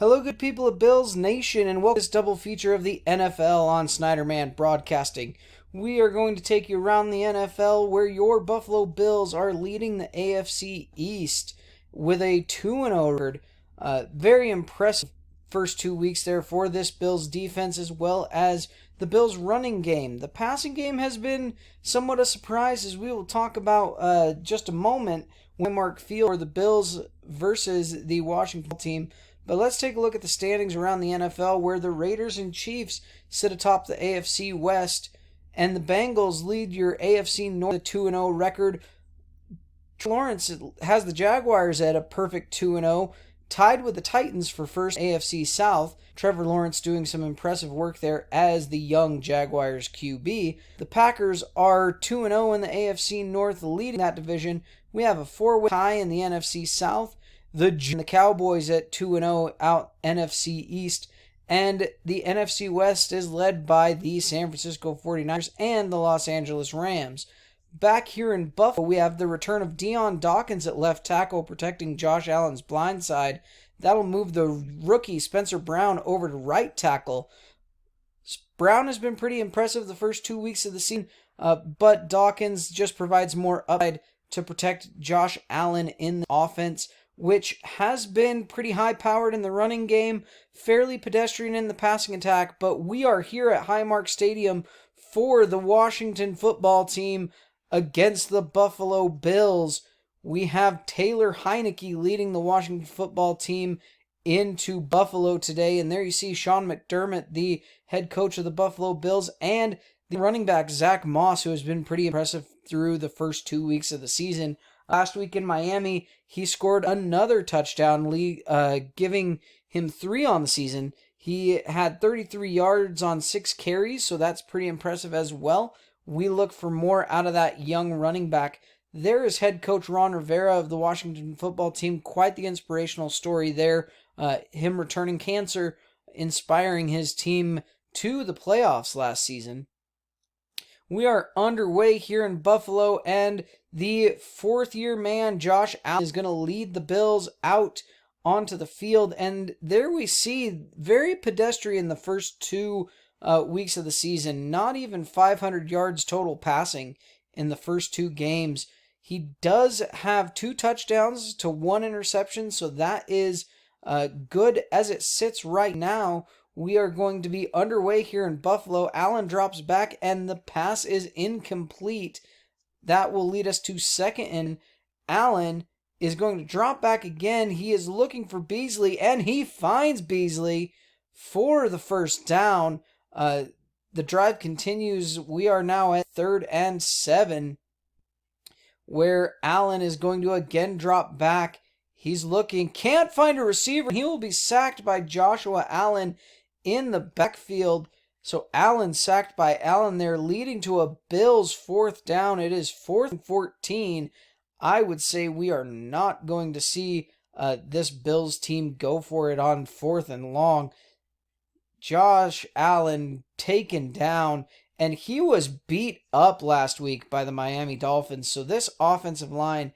Hello, good people of Bills Nation, and welcome to this double feature of the NFL on Snyderman Broadcasting. We are going to take you around the NFL where your Buffalo Bills are leading the AFC East with a 2-0 record. Very impressive first 2 weeks there for this Bills defense as well as the Bills running game. The passing game has been somewhat a surprise, as we will talk about just a moment when Mark Field for the Bills versus the Washington team. But let's take a look at the standings around the NFL where the Raiders and Chiefs sit atop the AFC West and the Bengals lead your AFC North with a 2-0 record. Lawrence has the Jaguars at a perfect 2-0, tied with the Titans for first AFC South. Trevor Lawrence doing some impressive work there as the young Jaguars QB. The Packers are 2-0 in the AFC North, leading that division. We have a 4-win tie in the NFC South. The Cowboys at 2-0 out NFC East, and the NFC West is led by the San Francisco 49ers and the Los Angeles Rams. Back here in Buffalo, we have the return of Dion Dawkins at left tackle, protecting Josh Allen's blind side. That'll move the rookie Spencer Brown over to right tackle. Brown has been pretty impressive the first 2 weeks of the season, but Dawkins just provides more upside to protect Josh Allen in the offense, which has been pretty high-powered in the running game, fairly pedestrian in the passing attack, but we are here at Highmark Stadium for the Washington football team against the Buffalo Bills. We have Taylor Heineke leading the Washington football team into Buffalo today, and there you see Sean McDermott, the head coach of the Buffalo Bills, and the running back Zach Moss, who has been pretty impressive through the first 2 weeks of the season. Last week in Miami, he scored another touchdown, giving him 3 on the season. He had 33 yards on 6 carries, so that's pretty impressive as well. We look for more out of that young running back. There is head coach Ron Rivera of the Washington football team. Quite the inspirational story there. Him returning cancer, inspiring his team to the playoffs last season. We are underway here in Buffalo, and the fourth-year man, Josh Allen, is going to lead the Bills out onto the field. And there we see very pedestrian the first 2 weeks of the season. Not even 500 yards total passing in the first 2 games. He does have 2 touchdowns to 1 interception, so that is good as it sits right now. We are going to be underway here in Buffalo. Allen drops back, and the pass is incomplete. That will lead us to second, and Allen is going to drop back again. He is looking for Beasley, and he finds Beasley for the first down. The drive continues. We are now at 3rd and 7, where Allen is going to again drop back. He's looking, can't find a receiver. He will be sacked by Joshua Allen in the backfield. So Allen sacked by Allen there, leading to a Bills 4th down. It is 4th and 14. I would say we are not going to see this Bills team go for it on 4th and long. Josh Allen taken down, and he was beat up last week by the Miami Dolphins. So this offensive line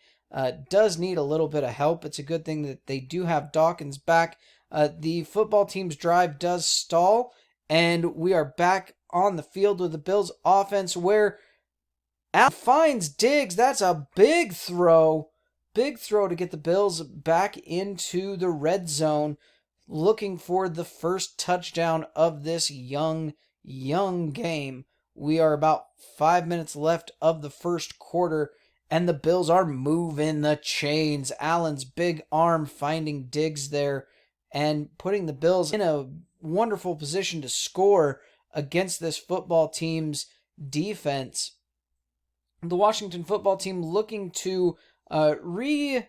does need a little bit of help. It's a good thing that they do have Dawkins back. The football team's drive does stall, and we are back on the field with the Bills offense where Allen finds Diggs. That's a big throw. Big throw to get the Bills back into the red zone, looking for the first touchdown of this young game. We are about 5 minutes left of the first quarter, and the Bills are moving the chains. Allen's big arm finding Diggs there and putting the Bills in a wonderful position to score against this football team's defense. The Washington football team looking to rebrand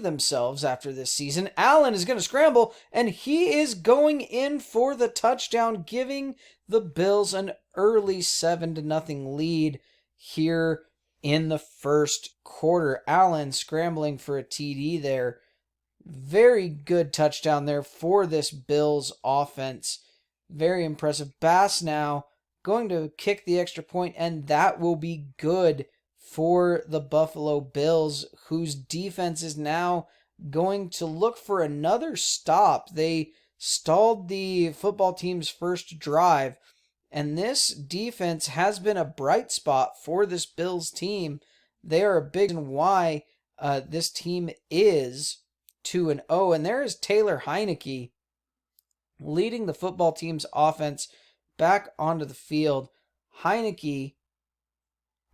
themselves after this season. Allen is going to scramble, and he is going in for the touchdown, giving the Bills an early 7-0 lead here in the first quarter. Allen scrambling for a TD there. Very good touchdown there for this Bills offense. Very impressive. Bass now going to kick the extra point, and that will be good for the Buffalo Bills, whose defense is now going to look for another stop. They stalled the football team's first drive, and this defense has been a bright spot for this Bills team. They are a big reason why this team is 2-0, and there is Taylor Heinicke leading the football team's offense back onto the field. Heinicke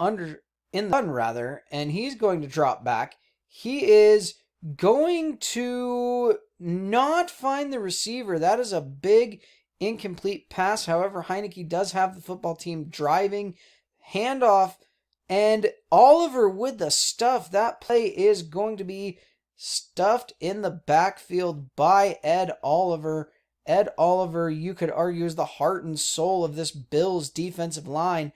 in the run rather, and he's going to drop back. He is going to not find the receiver. That is a big incomplete pass. However, Heinicke does have the football team driving. Handoff, and Oliver with the stuff. That play is going to be stuffed in the backfield by Ed Oliver. Ed Oliver, you could argue, is the heart and soul of this Bills defensive line,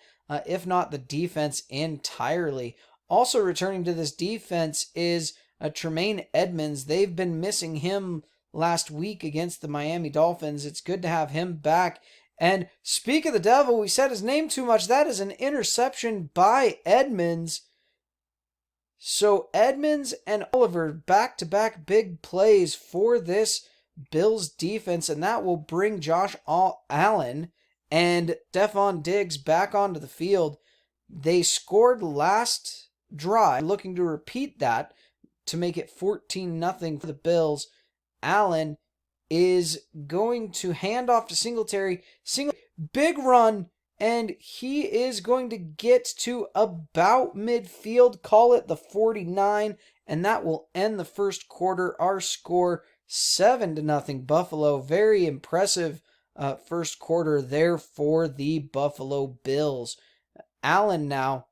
if not the defense entirely. Also returning to this defense is Tremaine Edmunds. They've been missing him last week against the Miami Dolphins. It's good to have him back. And speak of the devil, we said his name too much. That is an interception by Edmunds. So Edmunds and Oliver, back-to-back big plays for this Bills defense, and that will bring Josh Allen and Stephon Diggs back onto the field. They scored last drive, looking to repeat that to make it 14-0 for the Bills. Allen is going to hand off to Singletary. Big run, and he is going to get to about midfield, call it the 49, and that will end the first quarter. Our score 7-0 Buffalo. Very impressive first quarter there for the Buffalo Bills. Allen now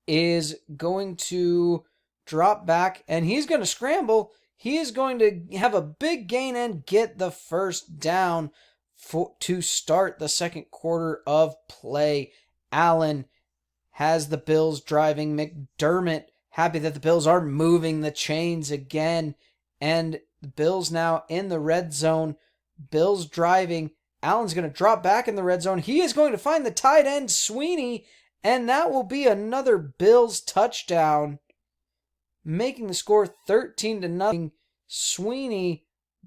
is going to drop back, and he's going to scramble. He is going to have a big gain and get the first down to start the second quarter of play. Allen has the Bills driving. McDermott happy that the Bills are moving the chains again, and the Bills now in the red zone. Bills driving. Allen's going to drop back in the red zone. He is going to find the tight end, Sweeney, and that will be another Bills touchdown, making the score 13-0. Sweeney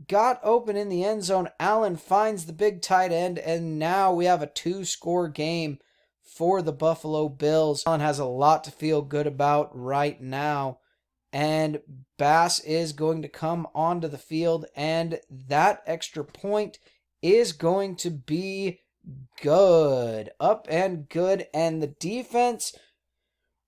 got open in the end zone. Allen finds the big tight end, and now we have a 2-score game for the Buffalo Bills. Allen has a lot to feel good about right now. And Bass is going to come onto the field, and that extra point is going to be good. Up and good. And the defense,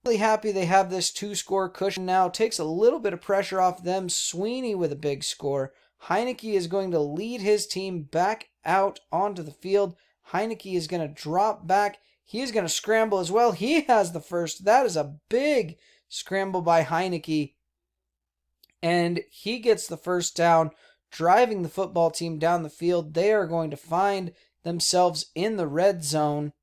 really happy they have this 2-score cushion now. Takes a little bit of pressure off them. Sweeney with a big score. Heinicke is going to lead his team back out onto the field. Heinicke is going to drop back. He is going to scramble as well. He has the first. That is a big scramble by Heinicke, and he gets the first down, driving the football team down the field. They are going to find themselves in the red zone,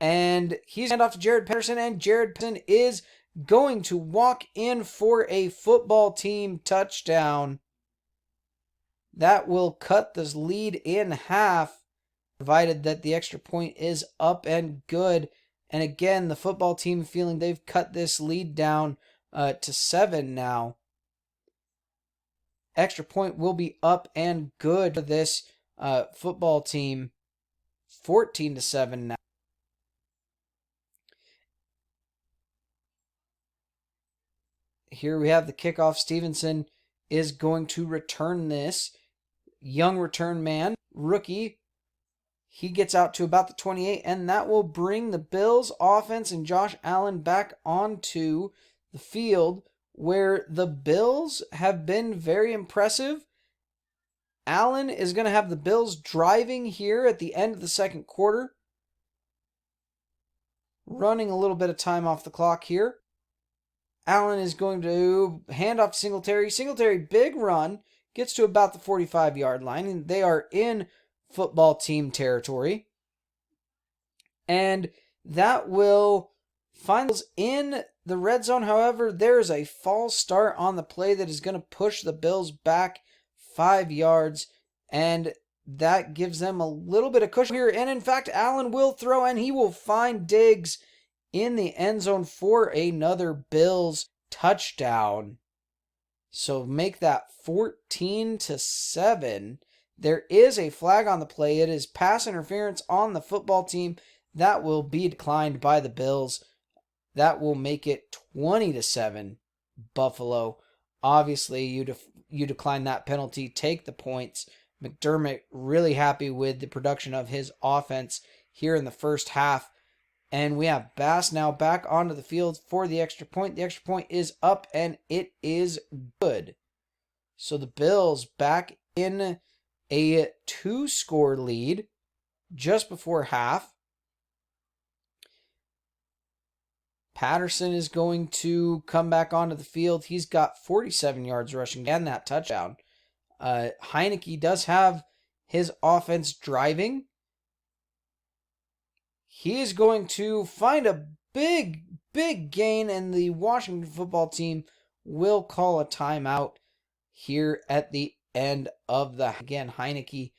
and he's hand off to Jared Patterson, and Jared Patterson is going to walk in for a football team touchdown. That will cut this lead in half, provided that the extra point is up and good. And again, the football team feeling they've cut this lead down to 7 now. Extra point will be up and good for this football team. 14-7 now. Here we have the kickoff. Stevenson is going to return this. Young return man, rookie. He gets out to about the 28, and that will bring the Bills offense and Josh Allen back onto the field, where the Bills have been very impressive. Allen is going to have the Bills driving here at the end of the second quarter. Running a little bit of time off the clock here. Allen is going to hand off to Singletary. Singletary, big run, gets to about the 45-yard line, and they are in football team territory. And that will find us in the red zone. However, there's a false start on the play that is going to push the Bills back 5 yards, and that gives them a little bit of cushion here. And in fact, Allen will throw, and he will find Diggs in the end zone for another Bills touchdown. So make that 14-7. There is a flag on the play. It is pass interference on the football team. That will be declined by the Bills. That will make it 20-7 Buffalo. Obviously, you decline that penalty, take the points. McDermott really happy with the production of his offense here in the first half. And we have Bass now back onto the field for the extra point. The extra point is up, and it is good. So the Bills back in a 2-score lead just before half. Patterson is going to come back onto the field. He's got 47 yards rushing and that touchdown. Heineke does have his offense driving. He is going to find a big gain, and the Washington football team will call a timeout here at the end of the... Again, Heineke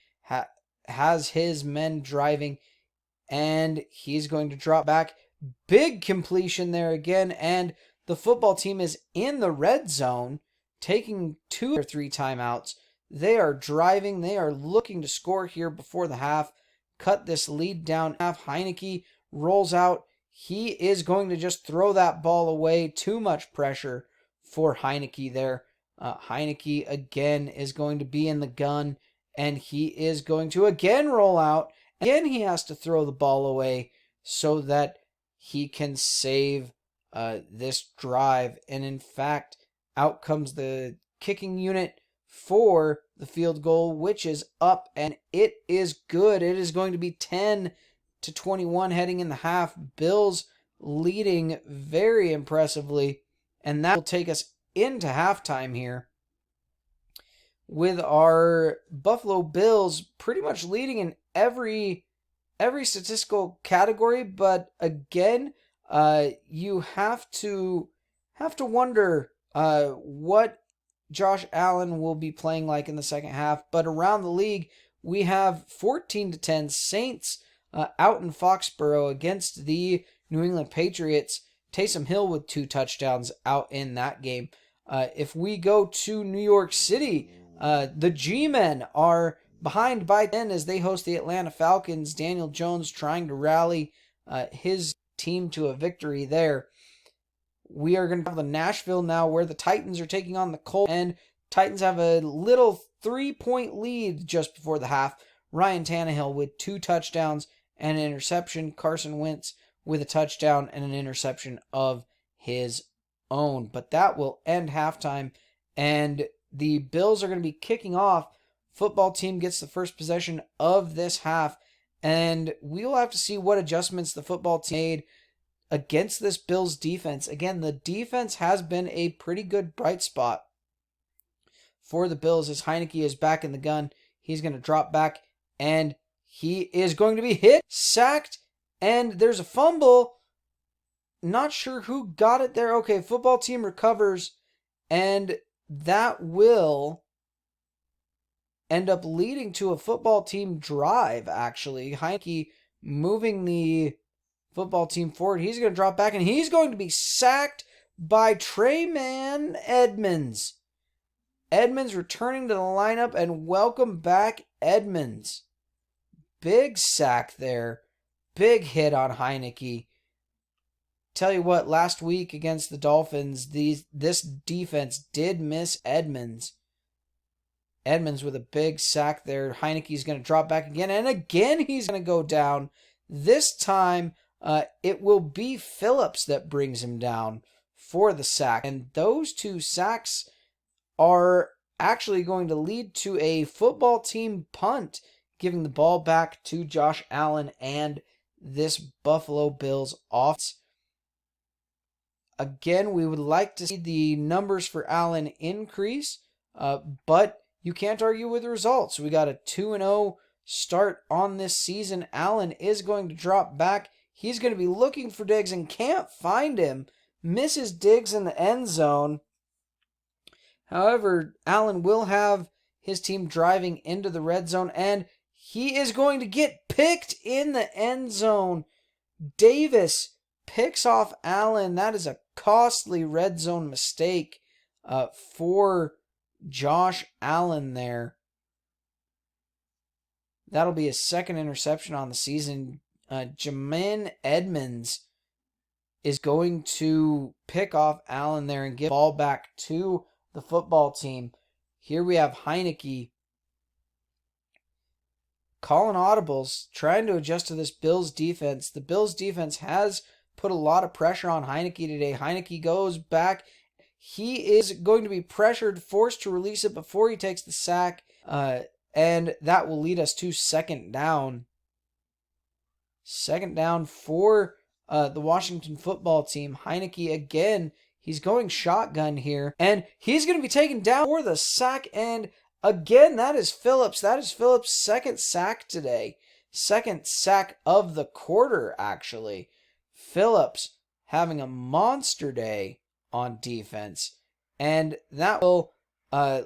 has his men driving, and he's going to drop back. Big completion there again, and the football team is in the red zone, taking 2 or 3 timeouts. They are driving. They are looking to score here before the half. Cut this lead down. Heineke rolls out. He is going to just throw that ball away. Too much pressure for Heineke there. Heineke again is going to be in the gun, and he is going to again roll out. Again, he has to throw the ball away so that he can save this drive. And in fact, out comes the kicking unit for the field goal, which is up, and it is good. It is going to be 10-21 heading in the half. Bills leading very impressively, and that will take us into halftime here with our Buffalo Bills pretty much leading in every statistical category. But again, you have to wonder what Josh Allen will be playing like in the second half. But around the league, we have 14-10 Saints out in Foxborough against the New England Patriots. Taysom Hill with 2 touchdowns out in that game. If we go to New York City, the G-Men are behind by 10 as they host the Atlanta Falcons. Daniel Jones trying to rally his team to a victory there. We are going to have the Nashville now, where the Titans are taking on the Colts, and Titans have a little 3-point lead just before the half. Ryan Tannehill with 2 touchdowns and an interception. Carson Wentz with a touchdown and an interception of his own. But that will end halftime, and the Bills are going to be kicking off. Football team gets the first possession of this half, and we'll have to see what adjustments the football team made against this Bills defense. Again, the defense has been a pretty good bright spot for the Bills as Heineke is back in the gun. He's going to drop back, and he is going to be hit, sacked, and there's a fumble. Not sure who got it there. Okay, football team recovers, and that will end up leading to a football team drive, actually. Heineke moving the football team forward. He's going to drop back, and he's going to be sacked by Tremaine Edmunds. Edmunds returning to the lineup, and welcome back, Edmunds. Big sack there. Big hit on Heineke. Tell you what, last week against the Dolphins, this defense did miss Edmunds. Edmunds with a big sack there. Heineke's going to drop back again, and again he's going to go down. This time, it will be Phillips that brings him down for the sack. And those 2 sacks are actually going to lead to a football team punt, giving the ball back to Josh Allen and this Buffalo Bills offense. Again, we would like to see the numbers for Allen increase, but you can't argue with the results. We got a 2-0 start on this season. Allen is going to drop back. He's going to be looking for Diggs and can't find him. Misses Diggs in the end zone. However, Allen will have his team driving into the red zone, and he is going to get picked in the end zone. Davis picks off Allen. That is a costly red zone mistake. for Josh Allen there. That'll be his second interception on the season. Tremaine Edmunds is going to pick off Allen there and give the ball back to the football team. Here we have Heineke calling audibles, trying to adjust to this Bills defense. The Bills defense has put a lot of pressure on Heineke today. Heineke goes back. He is going to be pressured, forced to release it before he takes the sack, and that will lead us to second down. Second down for the Washington football team. Heineke again, he's going shotgun here, and he's going to be taken down for the sack, and again, that is Phillips. That is Phillips' second sack today. Second sack of the quarter, actually. Phillips having a monster day on defense, and that will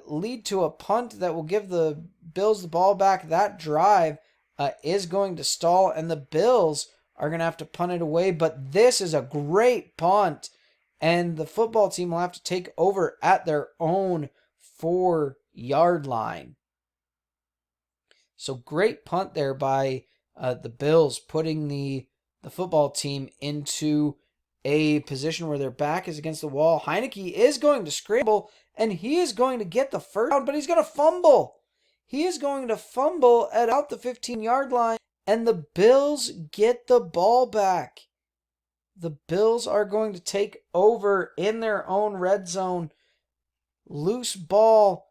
lead to a punt that will give the Bills the ball back. That drive is going to stall, and the Bills are going to have to punt it away, but this is a great punt, and the football team will have to take over at their own 4-yard line. So great punt there by the Bills, putting the football team into a position where their back is against the wall. Heineke is going to scramble, and he is going to get the first down, but he's going to fumble. He is going to fumble at out the 15-yard line, and the Bills get the ball back. The Bills are going to take over in their own red zone. Loose ball.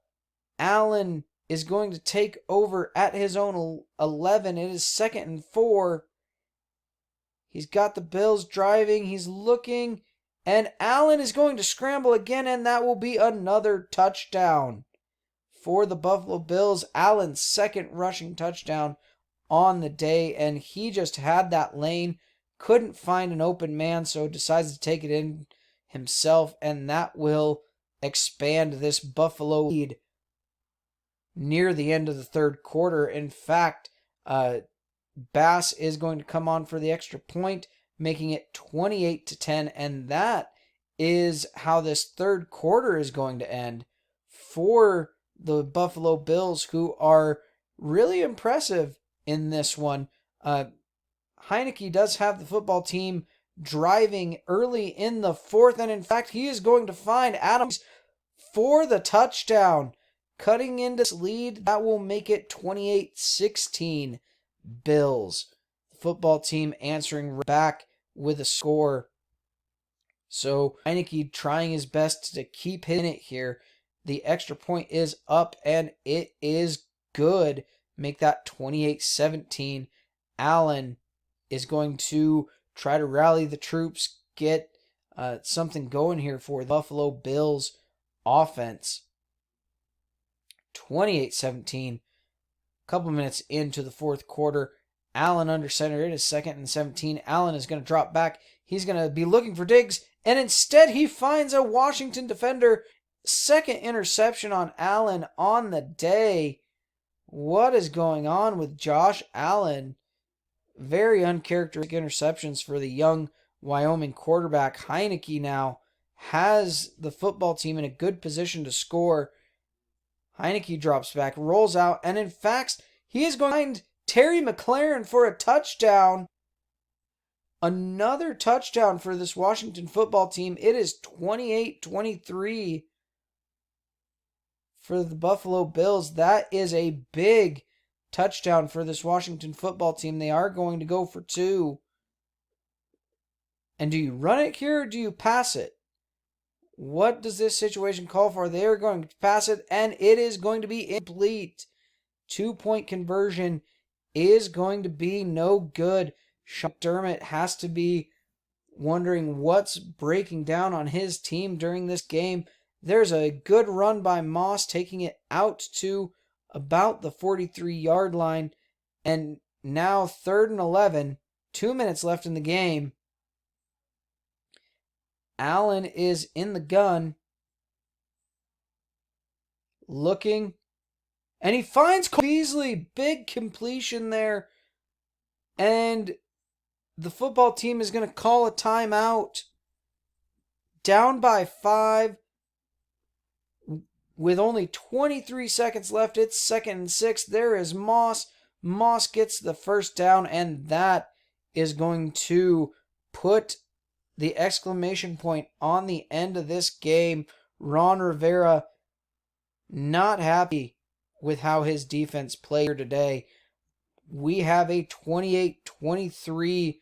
Allen is going to take over at his own 11. It is 2nd and 4. He's got the Bills driving. He's looking. And Allen is going to scramble again, and that will be another touchdown for the Buffalo Bills. Allen's second rushing touchdown on the day, and he just had that lane. Couldn't find an open man, so decides to take it in himself, and that will expand this Buffalo lead near the end of the third quarter. In fact, Bass is going to come on for the extra point, making it 28-10, and that is how this third quarter is going to end for the Buffalo Bills, who are really impressive in this one. Heineke does have the football team driving early in the fourth, and in fact, he is going to find Adams for the touchdown, cutting into this lead. That will make it 28-16 Bills. The football team answering back with a score. So Heineke trying his best to keep hitting it here. The extra point is up, and it is good. Make that 28-17. Allen is going to try to rally the troops, get something going here for the Buffalo Bills offense. 28-17. Couple minutes into the fourth quarter. Allen under center. It is 2nd and 17. Allen is going to drop back. He's going to be looking for Diggs, and instead he finds a Washington defender. Second interception on Allen on the day. What is going on with Josh Allen? Very uncharacteristic interceptions for the young Wyoming quarterback. Heineke now has the football team in a good position to score. Heineke drops back, rolls out, and in fact, he is going to find Terry McLaurin for a touchdown. Another touchdown for this Washington football team. It is 28-23 for the Buffalo Bills. That is a big touchdown for this Washington football team. They are going to go for 2. And do you run it here or do you pass it? What does this situation call for? They are going to pass it, and it is going to be incomplete. 2-point conversion is going to be no good. Sean McDermott has to be wondering what's breaking down on his team during this game. There's a good run by Moss, taking it out to about the 43-yard line. And now 3rd and 11, 2 minutes left in the game. Allen is in the gun, looking, and he finds Cole Beasley. Big completion there, and the football team is going to call a timeout. Down by 5. with only 23 seconds left. It's 2nd and 6. There is Moss. Moss gets the first down, and that is going to put the exclamation point on the end of this game. Ron Rivera not happy with how his defense played here today. We have a 28-23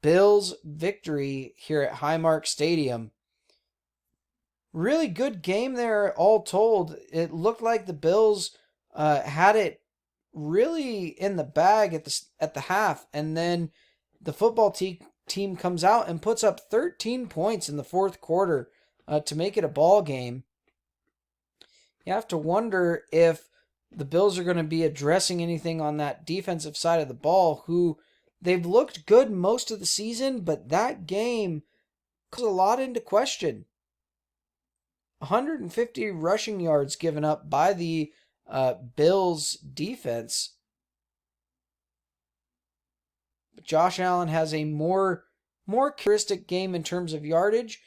Bills victory here at Highmark Stadium. Really good game there, all told. It looked like the Bills had it really in the bag at the half, and then the football team comes out and puts up 13 points in the fourth quarter to make it a ball game. You have to wonder if the Bills are going to be addressing anything on that defensive side of the ball, who they've looked good most of the season, but that game calls a lot into question. 150 rushing yards given up by the Bills defense. But Josh Allen has a more characteristic game in terms of yardage.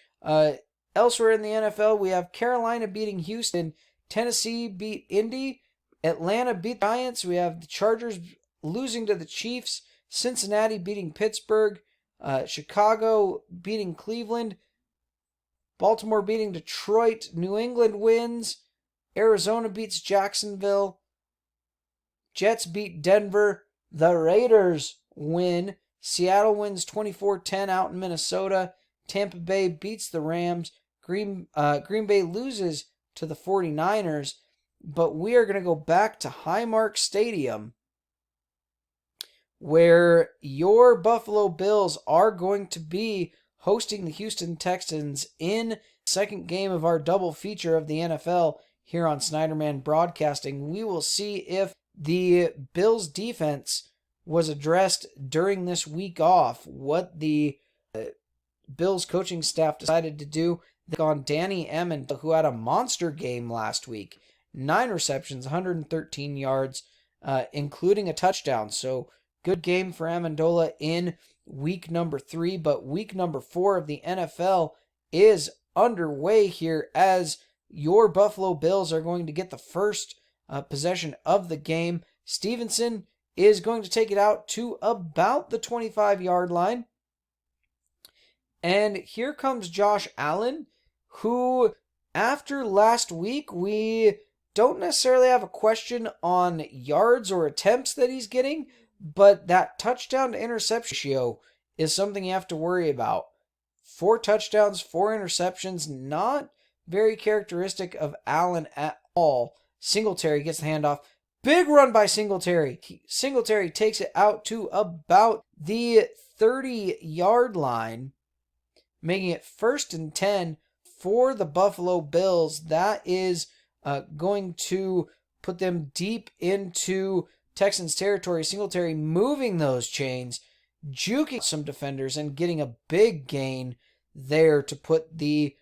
Elsewhere in the NFL, we have Carolina beating Houston, Tennessee beat Indy, Atlanta beat the Giants. We have the Chargers losing to the Chiefs, Cincinnati beating Pittsburgh, Chicago beating Cleveland, Baltimore beating Detroit, New England wins, Arizona beats Jacksonville, Jets beat Denver, the Raiders win, Seattle wins 24-10 out in Minnesota, Tampa Bay beats the Rams, Green Bay loses to the 49ers, but we are going to go back to Highmark Stadium, where your Buffalo Bills are going to be hosting the Houston Texans in second game of our double feature of the NFL here on Snyderman Broadcasting. We will see if the Bills defense was addressed during this week off, what the Bills coaching staff decided to do. They've gone Danny Amendola, who had a monster game last week. 9 receptions, 113 yards, including a touchdown. So good game for Amendola in week number 3, but week number 4 of the NFL is underway here as your Buffalo Bills are going to get the first possession of the game. Stevenson is going to take it out to about the 25-yard line. And here comes Josh Allen, who after last week, we don't necessarily have a question on yards or attempts that he's getting, but that touchdown to interception ratio is something you have to worry about. 4 touchdowns, 4 interceptions, not very characteristic of Allen at all. Singletary gets the handoff. Big run by Singletary. Singletary takes it out to about the 30-yard line, making it 1st and 10 for the Buffalo Bills. That is going to put them deep into Texans territory. Singletary moving those chains, juking some defenders, and getting a big gain there to put the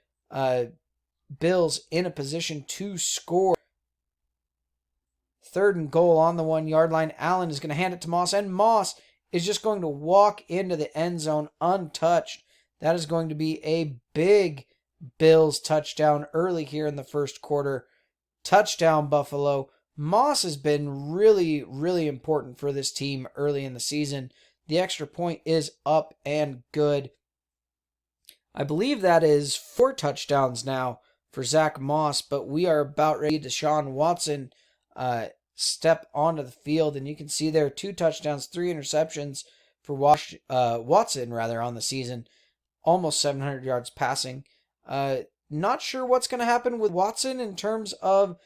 Bills in a position to score. 3rd and goal on the 1-yard line. Allen is going to hand it to Moss, and Moss is just going to walk into the end zone untouched. That is going to be a big Bills touchdown early here in the first quarter. Touchdown, Buffalo. Moss has been really, really important for this team early in the season. The extra point is up and good. I believe that is 4 touchdowns now for Zach Moss, but we are about ready to Deshaun Watson step onto the field, and you can see there 2 touchdowns, 3 interceptions for Watson on the season. Almost 700 yards passing. Not sure what's going to happen with Watson in terms of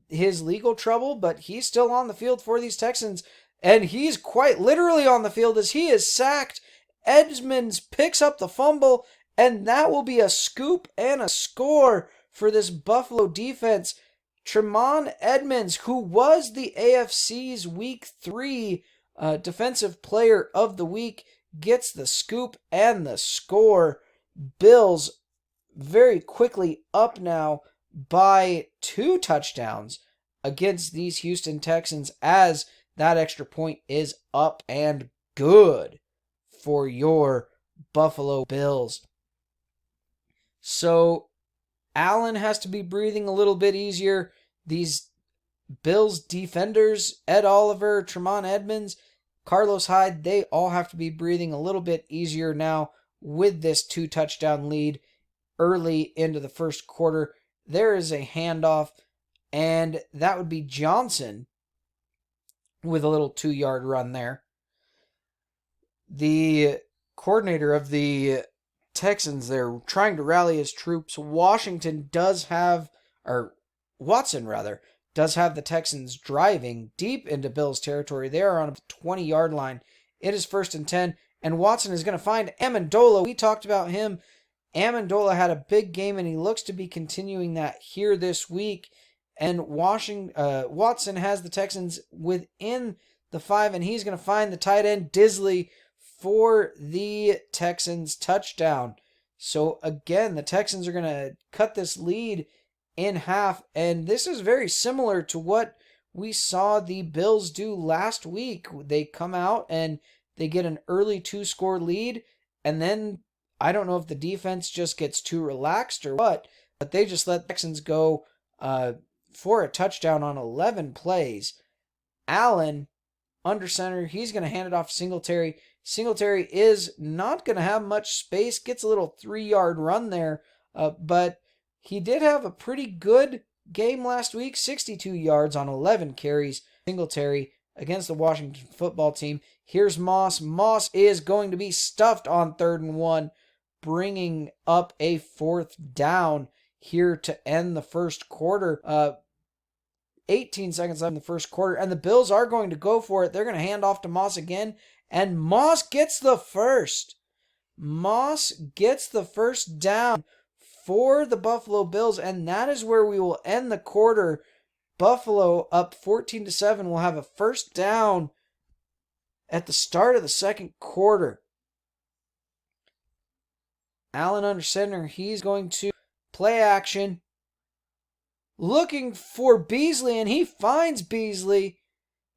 his legal trouble, but he's still on the field for these Texans, and he's quite literally on the field as he is sacked. Edmunds picks up the fumble, and that will be a scoop and a score for this Buffalo defense. Tremaine Edmunds, who was the AFC's Week 3 Defensive Player of the Week, gets the scoop and the score. Bills very quickly up now by 2 touchdowns against these Houston Texans, as that extra point is up and good for your Buffalo Bills. So Allen has to be breathing a little bit easier. These Bills defenders, Ed Oliver, Tremaine Edmunds, Carlos Hyde, they all have to be breathing a little bit easier now with this 2-touchdown lead early into the first quarter. There is a handoff, and that would be Johnson with a little 2-yard run there. The coordinator of the Texans, they're trying to rally his troops. Watson does have the Texans driving deep into Bills territory. They are on a 20-yard line. It is 1st and 10, and Watson is going to find Amendola. We talked about him. Amendola had a big game, and he looks to be continuing that here this week. And Watson has the Texans within the 5, and he's going to find the tight end Disley for the Texans touchdown. So again, the Texans are going to cut this lead in half, and this is very similar to what we saw the Bills do last week. They come out and they get an early 2-score lead, and then I don't know if the defense just gets too relaxed or what, but they just let the Texans go for a touchdown on 11 plays. Allen, under center, he's going to hand it off to Singletary. Singletary is not going to have much space, gets a little 3-yard run there, but he did have a pretty good game last week, 62 yards on 11 carries. Singletary against the Washington football team. Here's Moss. Moss is going to be stuffed on 3rd and 1, bringing up a 4th down here to end the first quarter. 18 seconds left in the first quarter, and the Bills are going to go for it. They're going to hand off to Moss again, and Moss gets the first. Moss gets the first down for the Buffalo Bills, and that is where we will end the quarter. Buffalo up 14-7 will have a first down at the start of the second quarter. Allen under center, he's going to play action, looking for Beasley, and he finds Beasley.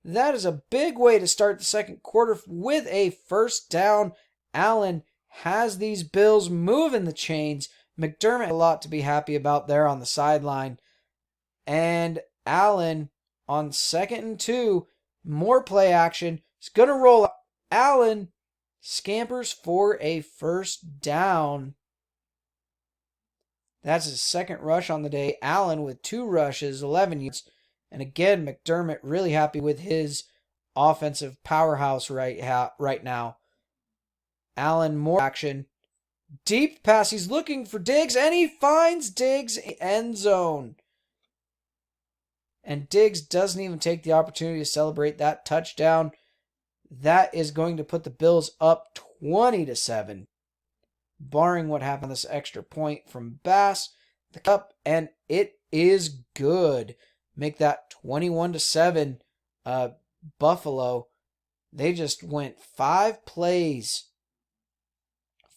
That is a big way to start the second quarter with a first down. Allen has these Bills moving the chains. McDermott a lot to be happy about there on the sideline. And Allen on 2nd and 2, more play action. He's going to roll up. Allen scampers for a first down. That's his second rush on the day. Allen with 2 rushes, 11 yards. And again, McDermott really happy with his offensive powerhouse right now. Allen, more action. Deep pass. He's looking for Diggs, and he finds Diggs in end zone. And Diggs doesn't even take the opportunity to celebrate that touchdown. That is going to put the Bills up 20-7. Barring what happened this extra point from Bass, the cup, and it is good. Make that 21-7. Buffalo, they just went 5 plays.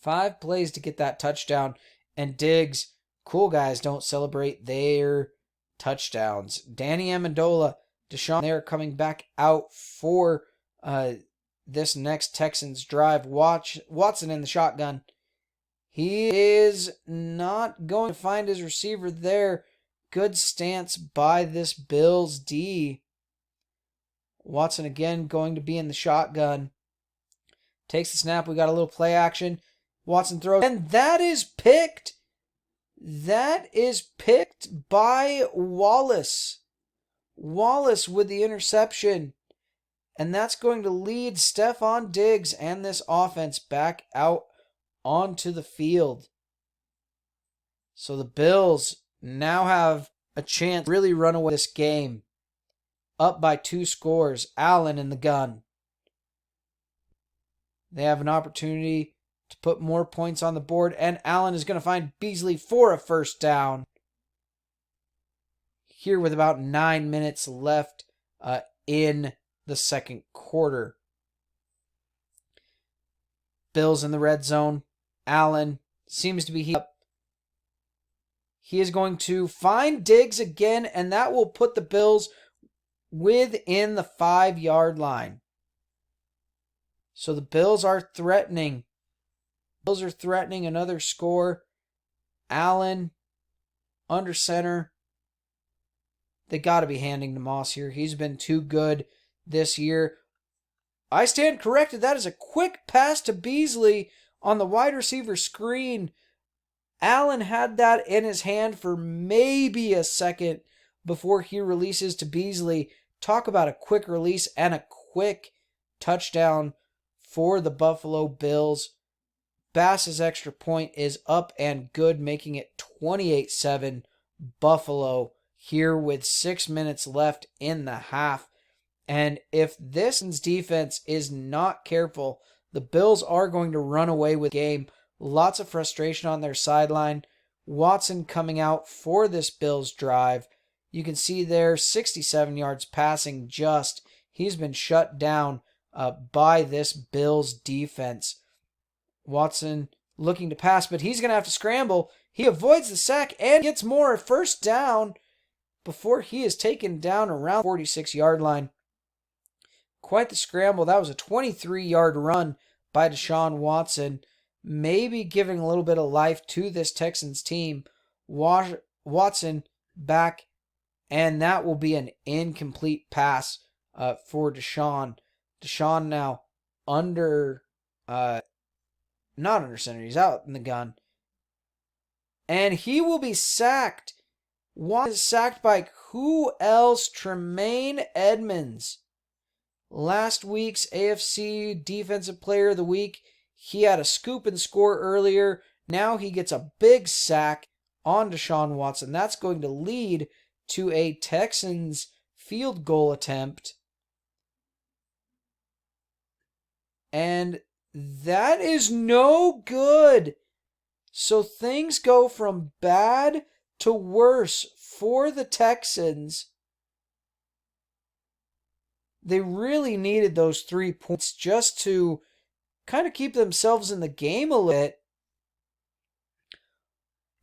5 plays to get that touchdown. And Diggs, cool guys don't celebrate their touchdowns. Danny Amendola, Deshaun, they're coming back out for this next Texans drive. Watson in the shotgun. He is not going to find his receiver there. Good stance by this Bills D. Watson again going to be in the shotgun. Takes the snap. We got a little play action. Watson throws. And that is picked. That is picked by Wallace. Wallace with the interception. And that's going to lead Stephon Diggs and this offense back out onto the field. So the Bills now have a chance to really run away this game. Up by 2 scores. Allen in the gun. They have an opportunity to put more points on the board, and Allen is going to find Beasley for a first down. Here with about 9 minutes left in the second quarter. Bills in the red zone. Allen seems to be up. He is going to find Diggs again, and that will put the Bills within the 5-yard line. So the Bills are threatening. Bills are threatening another score. Allen under center. They got to be handing to Moss here. He's been too good this year. I stand corrected. That is a quick pass to Beasley on the wide receiver screen. Allen had that in his hand for maybe a second before he releases to Beasley. Talk about a quick release and a quick touchdown for the Buffalo Bills. Bass's extra point is up and good, making it 28-7 Buffalo here with 6 minutes left in the half. And if this defense is not careful, the Bills are going to run away with the game. Lots of frustration on their sideline. Watson coming out for this Bills drive. You can see there 67 yards passing just. He's been shut down by this Bills defense. Watson looking to pass, but he's going to have to scramble. He avoids the sack and gets more. First down before he is taken down around 46-yard line. Quite the scramble. That was a 23-yard run by Deshaun Watson. Maybe giving a little bit of life to this Texans team. Watson back, and that will be an incomplete pass for Deshaun. Deshaun now not under center. He's out in the gun. And he will be sacked. Watson is sacked by who else? Tremaine Edmunds. Last week's AFC Defensive Player of the Week. He had a scoop and score earlier. Now he gets a big sack on Deshaun Watson. That's going to lead to a Texans field goal attempt. And that is no good. So things go from bad to worse for the Texans. They really needed those 3 points just to kind of keep themselves in the game a little bit.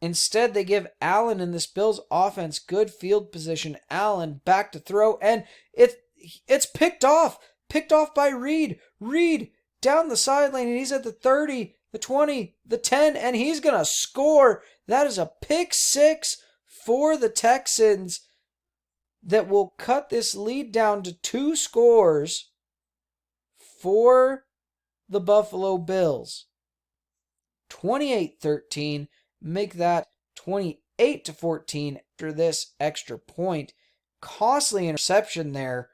Instead, they give Allen in this Bills offense good field position. Allen back to throw, and it's picked off. Picked off by Reed. Reed down the sideline, and he's at the 30, the 20, the 10, and he's going to score. That is a pick six for the Texans that will cut this lead down to 2 scores for the Buffalo Bills. 28-13, make that 28-14 after this extra point. Costly interception there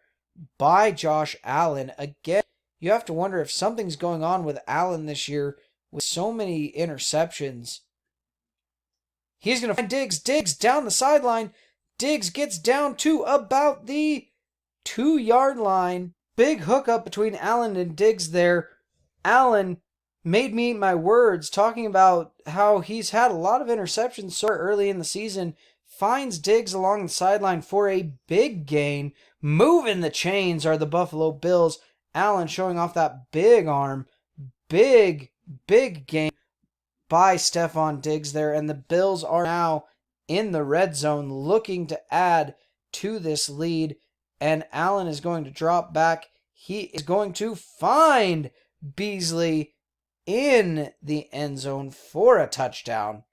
by Josh Allen. Again, you have to wonder if something's going on with Allen this year with so many interceptions. He's going to find Diggs. Diggs down the sideline. Diggs gets down to about the 2-yard line. Big hookup between Allen and Diggs there. Allen made me eat my words, talking about how he's had a lot of interceptions so early in the season. Finds Diggs along the sideline for a big gain. Moving the chains are the Buffalo Bills. Allen showing off that big arm. Big gain by Stephon Diggs there. And the Bills are now in the red zone looking to add to this lead. And Allen is going to drop back. He is going to find Beasley in the end zone for a touchdown.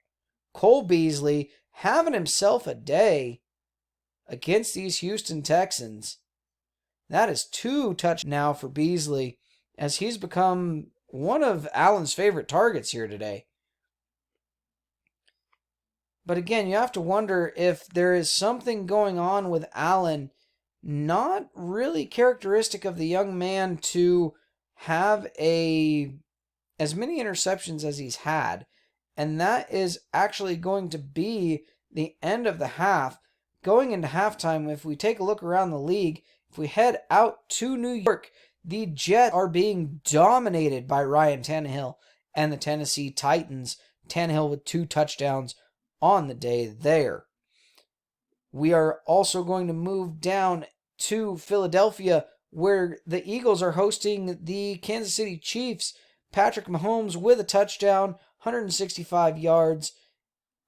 Cole Beasley having himself a day against these Houston Texans. That is 2 touchdowns now for Beasley, as he's become one of Allen's favorite targets here today. But again, you have to wonder if there is something going on with Allen, not really characteristic of the young man to have as many interceptions as he's had. And that is actually going to be the end of the half. Going into halftime, if we take a look around the league, if we head out to New York, the Jets are being dominated by Ryan Tannehill and the Tennessee Titans. Tannehill with 2 touchdowns on the day there. We are also going to move down to Philadelphia, where the Eagles are hosting the Kansas City Chiefs. Patrick Mahomes with a touchdown, 165 yards,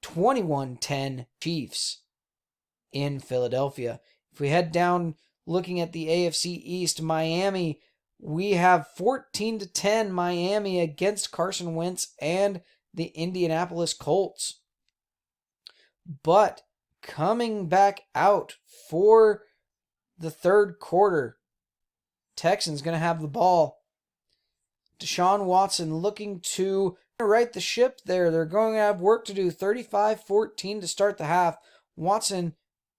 21-10 Chiefs in Philadelphia. If we head down looking at the AFC East, Miami, we have 14-10 Miami against Carson Wentz and the Indianapolis Colts. But coming back out for the third quarter, Texans going to have the ball. Deshaun Watson looking to right the ship there. They're going to have work to do. 35-14 to start the half. Watson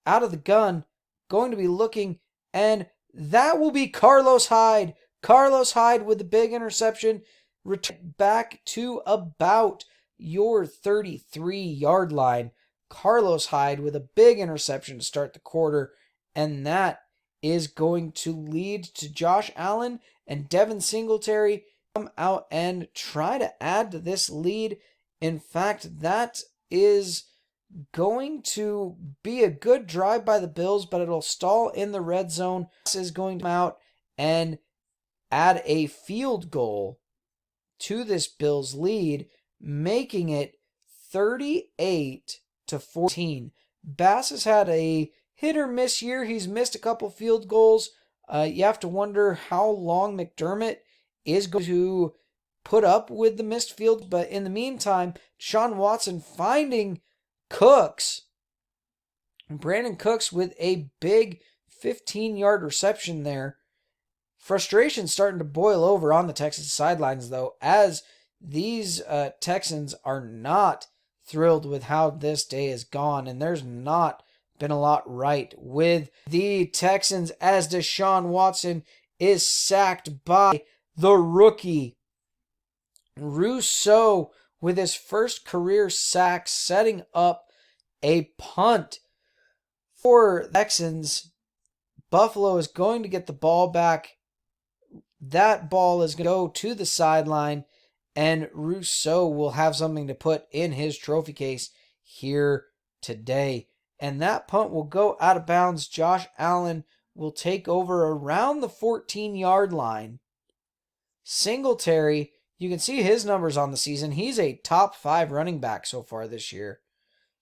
out of the gun, going to be looking, and that will be Carlos Hyde. Carlos Hyde with the big interception. Return back to about your 33-yard line. Carlos Hyde with a big interception to start the quarter, and that is going to lead to Josh Allen and Devin Singletary come out and try to add to this lead. In fact, that is going to be a good drive by the Bills, but it'll stall in the red zone. This is going to come out and add a field goal to this Bills lead, making it 38-14. Bass has had a hit or miss year. He's missed a couple field goals. You have to wonder how long McDermott is going to put up with the missed field. But in the meantime, Deshaun Watson finding Cooks. Brandon Cooks with a big 15-yard reception there. Frustration starting to boil over on the Texans sidelines, though, as these Texans are not thrilled with how this day has gone, and there's not been a lot right with the Texans as Deshaun Watson is sacked by the rookie Rousseau with his first career sack, setting up a punt for Texans. Buffalo is going to get the ball back. That ball is going to go to the sideline, and Rousseau will have something to put in his trophy case here today. And that punt will go out of bounds. Josh Allen will take over around the 14-yard line. Singletary, you can see his numbers on the season. He's a top 5 running back so far this year.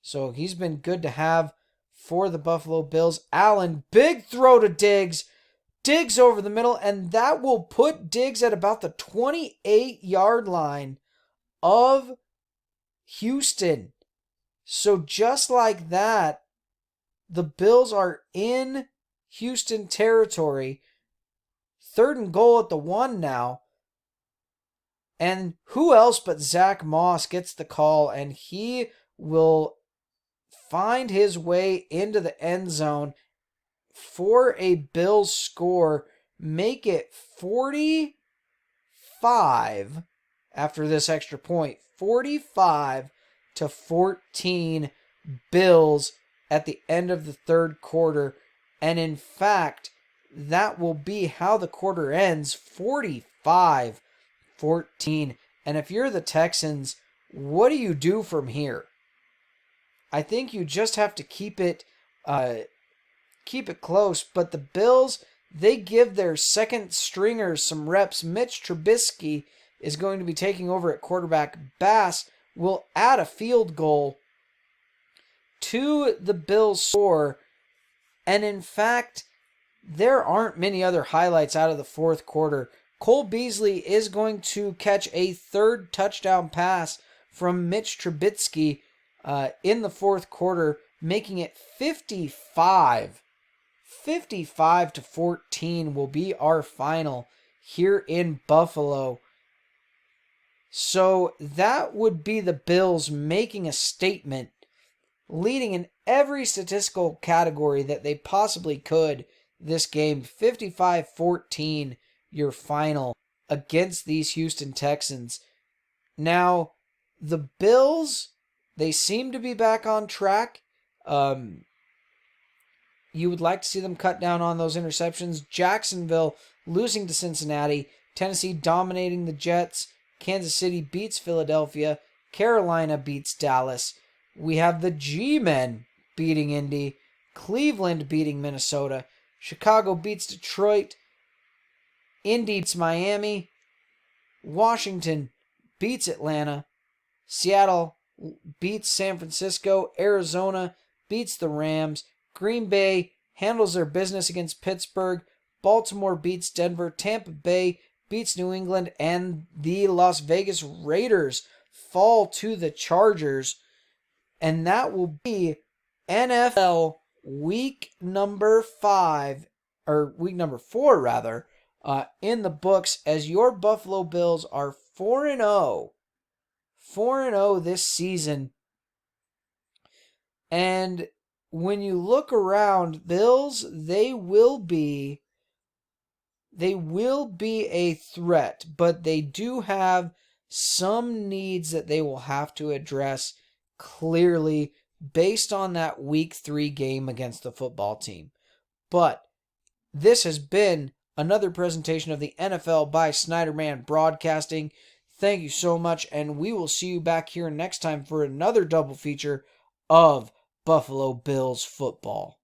So he's been good to have for the Buffalo Bills. Allen, big throw to Diggs. Diggs over the middle, and that will put Diggs at about the 28-yard line of Houston. So just like that, the Bills are in Houston territory. 3rd and goal at the 1 now. And who else but Zach Moss gets the call, and he will find his way into the end zone for a Bills score, make it 45 after this extra point. 45-14 Bills at the end of the third quarter. And in fact, that will be how the quarter ends, 45-14. And if you're the Texans, what do you do from here? I think you just have to keep it close. But the Bills, they give their second stringers some reps. Mitch Trubisky is going to be taking over at quarterback. Bass will add a field goal to the Bills' score. And in fact, there aren't many other highlights out of the fourth quarter. Cole Beasley is going to catch a 3rd touchdown pass from Mitch Trubisky in the fourth quarter, making it 55-14 will be our final here in Buffalo. So that would be the Bills making a statement, leading in every statistical category that they possibly could this game. 55-14, your final against these Houston Texans. Now, the Bills, they seem to be back on track. You would like to see them cut down on those interceptions. Jacksonville losing to Cincinnati. Tennessee dominating the Jets. Kansas City beats Philadelphia. Carolina beats Dallas. We have the G-Men beating Indy. Cleveland beating Minnesota. Chicago beats Detroit. Indy beats Miami. Washington beats Atlanta. Seattle beats San Francisco. Arizona beats the Rams. Green Bay handles their business against Pittsburgh. Baltimore beats Denver. Tampa Bay beats New England. And the Las Vegas Raiders fall to the Chargers. and that will be NFL week number 5, or week number 4 rather, in the books, as your Buffalo Bills are 4-0. 4-0 this season. And when you look around, Bills, they will be a threat, but they do have some needs that they will have to address clearly based on that week 3 game against the football team. But this has been another presentation of the NFL by Snyderman Broadcasting. Thank you so much, and we will see you back here next time for another double feature of Buffalo Bills football.